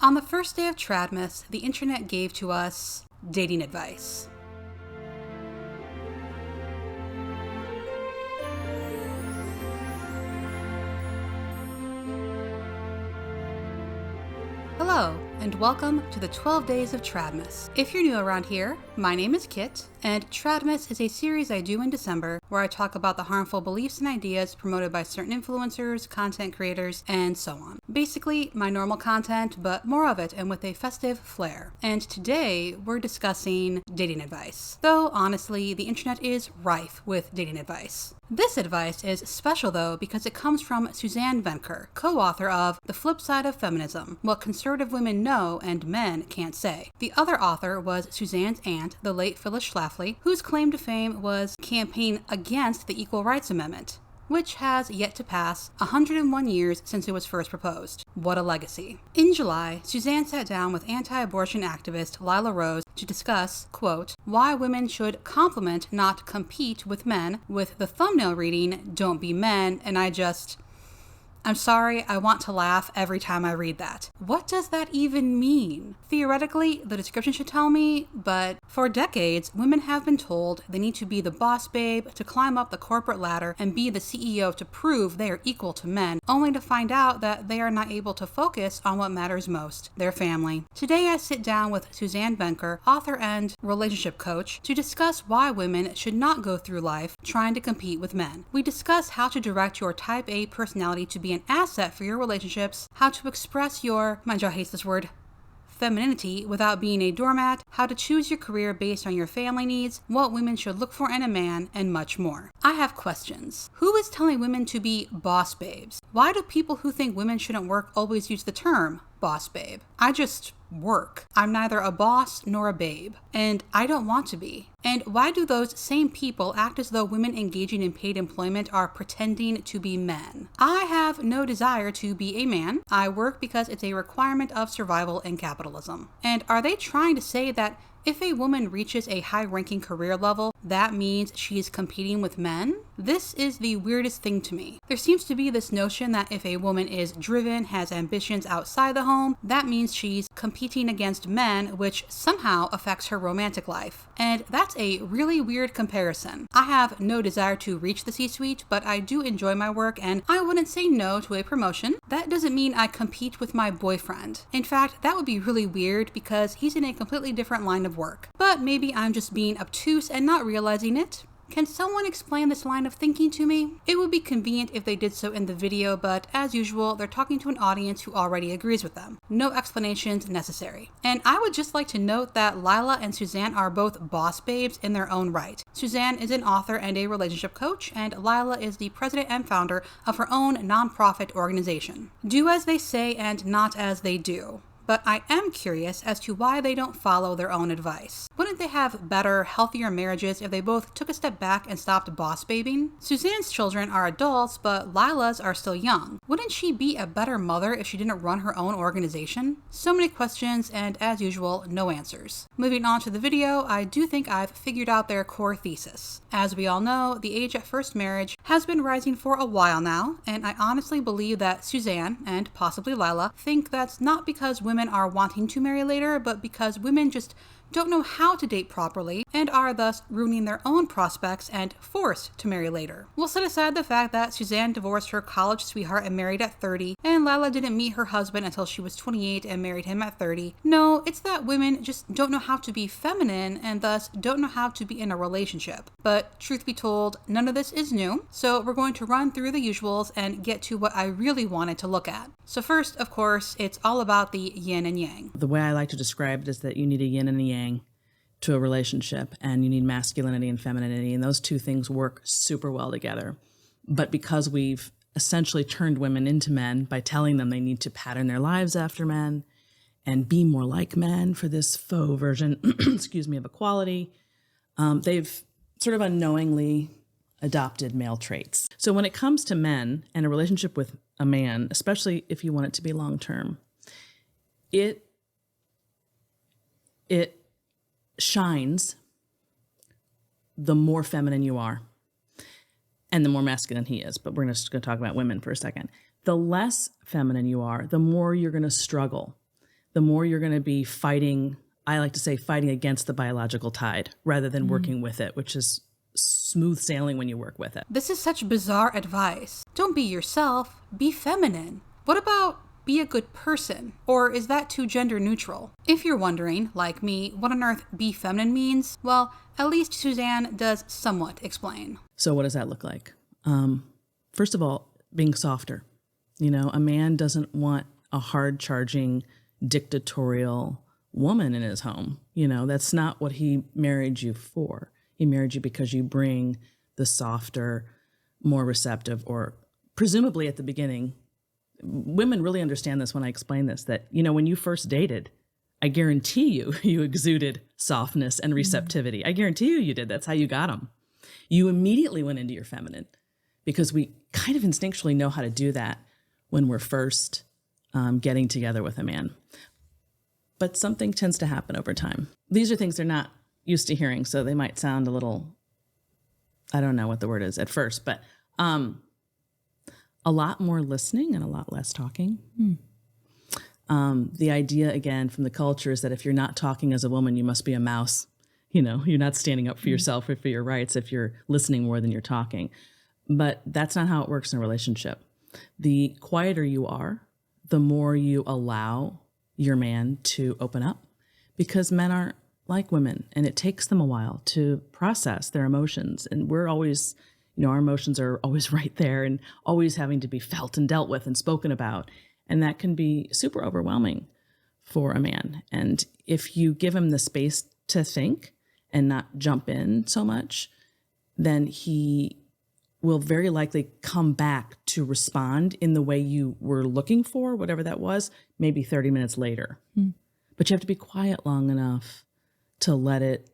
On the first day of Tradmas, the internet gave to us dating advice. Hello, and welcome to the 12 Days of Tradmas. If you're new around here, my name is Kit, and Tradmas is a series I do in December where I talk about the harmful beliefs and ideas promoted by certain influencers, content creators, and so on. Basically, my normal content, but more of it and with a festive flair. And today, we're discussing dating advice. Though, honestly, the internet is rife with dating advice. This advice is special though because it comes from Suzanne Venker, co-author of The Flip Side of Feminism, What Conservative Women Know and Men Can't Say. The other author was Suzanne's aunt, the late Phyllis Schlafly, whose claim to fame was campaigning against the Equal Rights Amendment, which has yet to pass 101 years since it was first proposed. What a legacy. In July, Suzanne sat down with anti-abortion activist Lila Rose to discuss, quote, why women should complement, not compete with men, with the thumbnail reading, "Don't be men," and I'm sorry, I want to laugh every time I read that. What does that even mean? Theoretically, the description should tell me, but for decades, women have been told they need to be the boss babe, to climb up the corporate ladder, and be the CEO to prove they are equal to men, only to find out that they are not able to focus on what matters most, their family. Today, I sit down with Suzanne Venker, author and relationship coach, to discuss why women should not go through life trying to compete with men. We discuss how to direct your type A personality to be an asset for your relationships, how to express your, my jaw hates this word, femininity without being a doormat, how to choose your career based on your family needs, what women should look for in a man, and much more. I have questions. Who is telling women to be boss babes? Why do people who think women shouldn't work always use the term boss babe? I just work. I'm neither a boss nor a babe, and I don't want to be. And why do those same people act as though women engaging in paid employment are pretending to be men? I have no desire to be a man. I work because it's a requirement of survival in capitalism. And are they trying to say that if a woman reaches a high-ranking career level, that means she's competing with men? This is the weirdest thing to me. There seems to be this notion that if a woman is driven, has ambitions outside the home, that means she's competing against men, which somehow affects her romantic life. And that's a really weird comparison. I have no desire to reach the C-suite, but I do enjoy my work and I wouldn't say no to a promotion. That doesn't mean I compete with my boyfriend. In fact, that would be really weird because he's in a completely different line of work. But maybe I'm just being obtuse and not realizing it. Can someone explain this line of thinking to me? It would be convenient if they did so in the video, but as usual, they're talking to an audience who already agrees with them. No explanations necessary. And I would just like to note that Lila and Suzanne are both boss babes in their own right. Suzanne is an author and a relationship coach, and Lila is the president and founder of her own nonprofit organization. Do as they say and not as they do. But I am curious as to why they don't follow their own advice. Wouldn't they have better, healthier marriages if they both took a step back and stopped boss babing? Suzanne's children are adults, but Lila's are still young. Wouldn't she be a better mother if she didn't run her own organization? So many questions, and as usual, no answers. Moving on to the video, I do think I've figured out their core thesis. As we all know, the age at first marriage has been rising for a while now, and I honestly believe that Suzanne, and possibly Lila, think that's not because women are wanting to marry later, but because women just don't know how to date properly and are thus ruining their own prospects and forced to marry later. We'll set aside the fact that Suzanne divorced her college sweetheart and married at 30, and Lila didn't meet her husband until she was 28 and married him at 30. No, it's that women just don't know how to be feminine and thus don't know how to be in a relationship. But truth be told, none of this is new, so we're going to run through the usuals and get to what I really wanted to look at. So first, of course, it's all about the yin and yang. The way I like to describe it is that you need a yin and a yang to a relationship, and you need masculinity and femininity, and those two things work super well together. But because we've essentially turned women into men by telling them they need to pattern their lives after men and be more like men for this faux version, of equality, they've sort of unknowingly adopted male traits. So when it comes to men and a relationship with a man, especially if you want it to be long-term, it shines the more feminine you are and the more masculine he is. But we're just going to talk about women for a second. The less feminine you are, the more you're going to struggle. the more you're going to be fighting, I like to say fighting against the biological tide rather than working with it, which is smooth sailing when you work with it. This is such bizarre advice. Don't be yourself, be feminine. What about be a good person? Or is that too gender neutral? If you're wondering, like me, what on earth be feminine means, well, at least Suzanne does somewhat explain. So what does that look like? First of all, being softer. You know, a man doesn't want a hard-charging, dictatorial woman in his home. You know, that's not what he married you for. He married you because you bring the softer, more receptive, or presumably at the beginning, women really understand this when I explain this, that, you know, when you first dated, I guarantee you exuded softness and receptivity. I guarantee you did. That's how you got them. You immediately went into your feminine because we kind of instinctually know how to do that when we're first getting together with a man. But something tends to happen over time. These are things they're not used to hearing, so they might sound a little, I don't know what the word is at first, but a lot more listening and a lot less talking. The idea, again, from the culture is that if you're not talking as a woman, you must be a mouse. You know, you're not standing up for yourself or for your rights if you're listening more than you're talking. But that's not how it works in a relationship. The quieter you are, the more you allow your man to open up, because men aren't like women, and it takes them a while to process their emotions. And we're always, you know, our emotions are always right there and always having to be felt and dealt with and spoken about. And that can be super overwhelming for a man. And if you give him the space to think and not jump in so much, then he will very likely come back to respond in the way you were looking for, whatever that was, maybe 30 minutes later. But you have to be quiet long enough to let it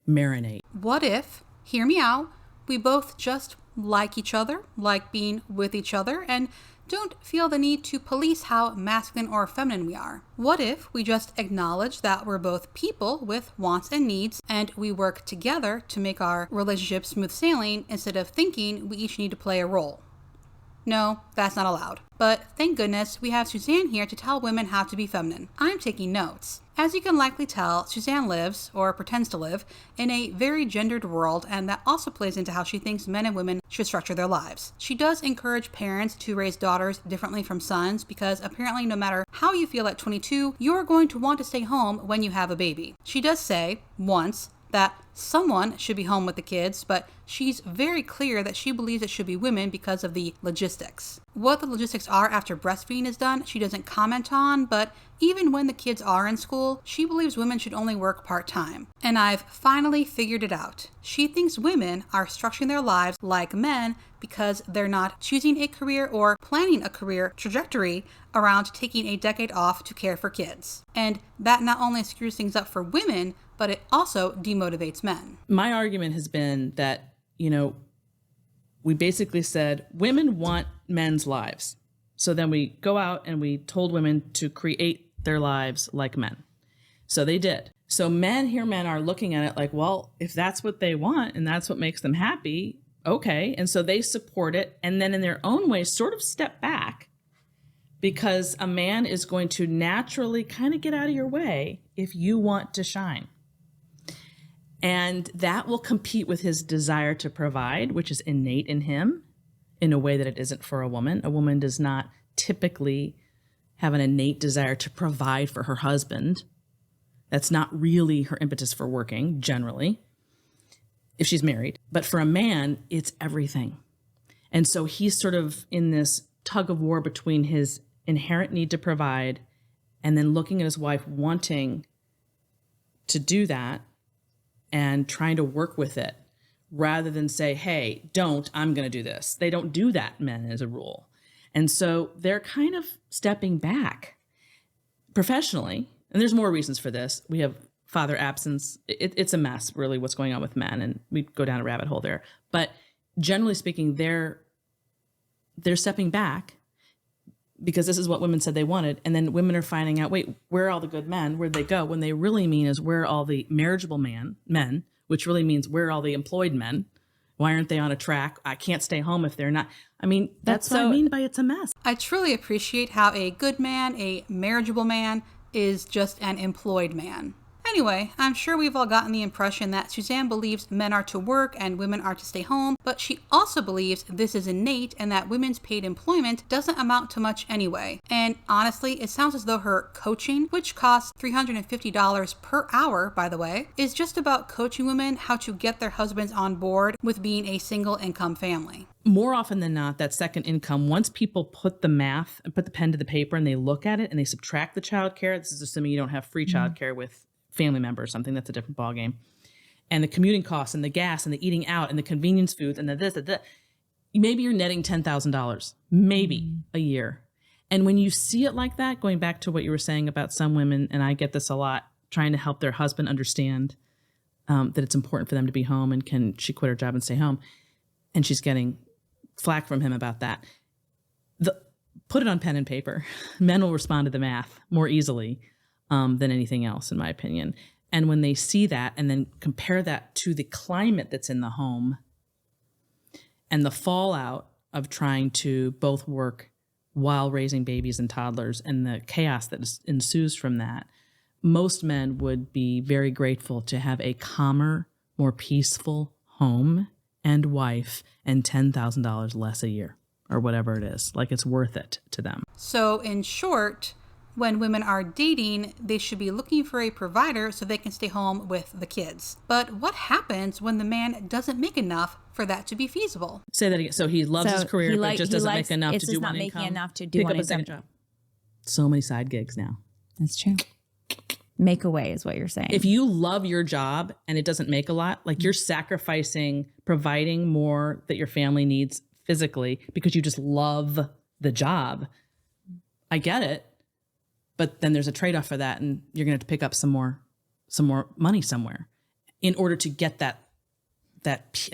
marinate. What if, hear me out, we both just like each other, like being with each other, and don't feel the need to police how masculine or feminine we are? What if we just acknowledge that we're both people with wants and needs, and we work together to make our relationship smooth sailing instead of thinking we each need to play a role? No, that's not allowed. But thank goodness we have Suzanne here to tell women how to be feminine. I'm taking notes. As you can likely tell, Suzanne lives, or pretends to live, in a very gendered world, and that also plays into how she thinks men and women should structure their lives. She does encourage parents to raise daughters differently from sons, because apparently no matter how you feel at 22, you're going to want to stay home when you have a baby. She does say, once, that someone should be home with the kids, but she's very clear that she believes it should be women because of the logistics. What the logistics are after breastfeeding is done, she doesn't comment on, but even when the kids are in school, she believes women should only work part-time. And I've finally figured it out. She thinks women are structuring their lives like men because they're not choosing a career or planning a career trajectory around taking a decade off to care for kids. And that not only screws things up for women, but it also demotivates men. My argument has been that, you know, we basically said women want men's lives. So then we go out and we told women to create their lives like men. So they did. So men are looking at it like, well, if that's what they want and that's what makes them happy, okay. And so they support it. And then in their own way, sort of step back, because a man is going to naturally kind of get out of your way if you want to shine. And that will compete with his desire to provide, which is innate in him in a way that it isn't for a woman. A woman does not typically have an innate desire to provide for her husband. That's not really her impetus for working, generally, if she's married. But for a man, it's everything. And so he's sort of in this tug of war between his inherent need to provide and then looking at his wife wanting to do that and trying to work with it rather than say, hey, I'm going to do this. They don't do that, men, as a rule. And so they're kind of stepping back professionally. And there's more reasons for this. We have father absence. It's a mess, really, what's going on with men. And we go down a rabbit hole there. But generally speaking, they're stepping back because this is what women said they wanted. And then women are finding out, wait, where are all the good men? Where'd they go? When they really mean is where are all the marriageable men, which really means where are all the employed men, Why aren't they on a track? I can't stay home if they're not. I mean, that's what I mean by it's a mess. I truly appreciate how a good man, a marriageable man, is just an employed man. Anyway, I'm sure we've all gotten the impression that Suzanne believes men are to work and women are to stay home, but she also believes this is innate and that women's paid employment doesn't amount to much anyway. And honestly, it sounds as though her coaching, which costs $350 per hour, by the way, is just about coaching women how to get their husbands on board with being a single income family. More often than not, that second income, once people put the math and put the pen to the paper and they look at it and they subtract the childcare, this is assuming you don't have free childcare with family member or something, that's a different ballgame, and the commuting costs and the gas and the eating out and the convenience foods and the this, maybe you're netting $10,000, maybe a year. And when you see it like that, going back to what you were saying about some women, and I get this a lot, trying to help their husband understand that it's important for them to be home and can she quit her job and stay home, and she's getting flack from him about that. Put it on pen and paper. Men will respond to the math more easily than anything else, in my opinion. And when they see that and then compare that to the climate that's in the home and the fallout of trying to both work while raising babies and toddlers and the chaos that ensues from that, most men would be very grateful to have a calmer, more peaceful home and wife and $10,000 less a year or whatever it is. Like, it's worth it to them. So in short, when women are dating, they should be looking for a provider so they can stay home with the kids. But what happens when the man doesn't make enough for that to be feasible? Say that again. So he loves his career, but just doesn't make enough to do one income. It's just not making enough to do pick one up a income. second job. So many side gigs now. That's true. Make away is what you're saying. If you love your job and it doesn't make a lot, like you're sacrificing providing more that your family needs physically because you just love the job. I get it. But then there's a trade-off for that, and you're going to have to pick up some more money somewhere in order to get that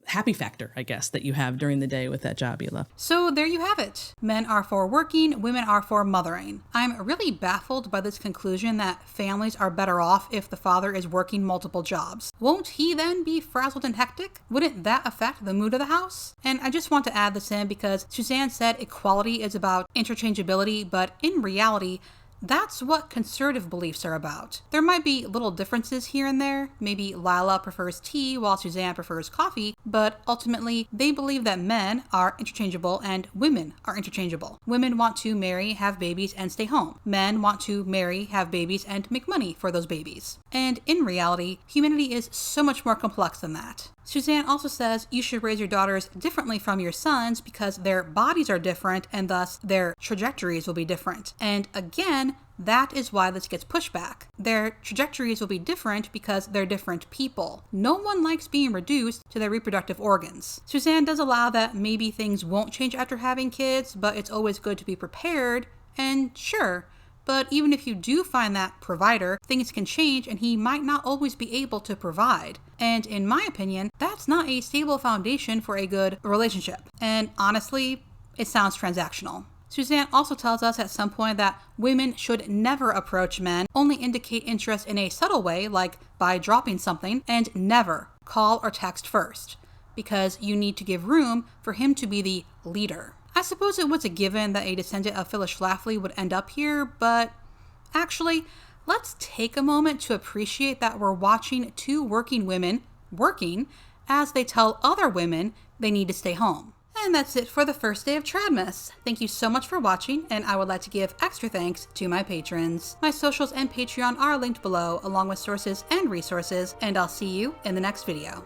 happy factor, I guess, that you have during the day with that job you love. So there you have it. Men are for working, women are for mothering. I'm really baffled by this conclusion that families are better off if the father is working multiple jobs. Won't he then be frazzled and hectic? Wouldn't that affect the mood of the house? And I just want to add this in because Suzanne said equality is about interchangeability, but in reality, that's what conservative beliefs are about. There might be little differences here and there. Maybe Lila prefers tea while Suzanne prefers coffee, but ultimately they believe that men are interchangeable and women are interchangeable. Women want to marry, have babies, and stay home. Men want to marry, have babies, and make money for those babies. And in reality, humanity is so much more complex than that. Suzanne also says you should raise your daughters differently from your sons because their bodies are different and thus their trajectories will be different. And again, that is why this gets pushback. Their trajectories will be different because they're different people. No one likes being reduced to their reproductive organs. Suzanne does allow that maybe things won't change after having kids, but it's always good to be prepared. And sure, but even if you do find that provider, things can change and he might not always be able to provide. And in my opinion, that's not a stable foundation for a good relationship. And honestly, it sounds transactional. Suzanne also tells us at some point that women should never approach men, only indicate interest in a subtle way, like by dropping something, and never call or text first, because you need to give room for him to be the leader. I suppose it was a given that a descendant of Phyllis Schlafly would end up here, but actually, let's take a moment to appreciate that we're watching two working women working as they tell other women they need to stay home. And that's it for the first day of Tradmas. Thank you so much for watching, and I would like to give extra thanks to my patrons. My socials and Patreon are linked below, along with sources and resources, and I'll see you in the next video.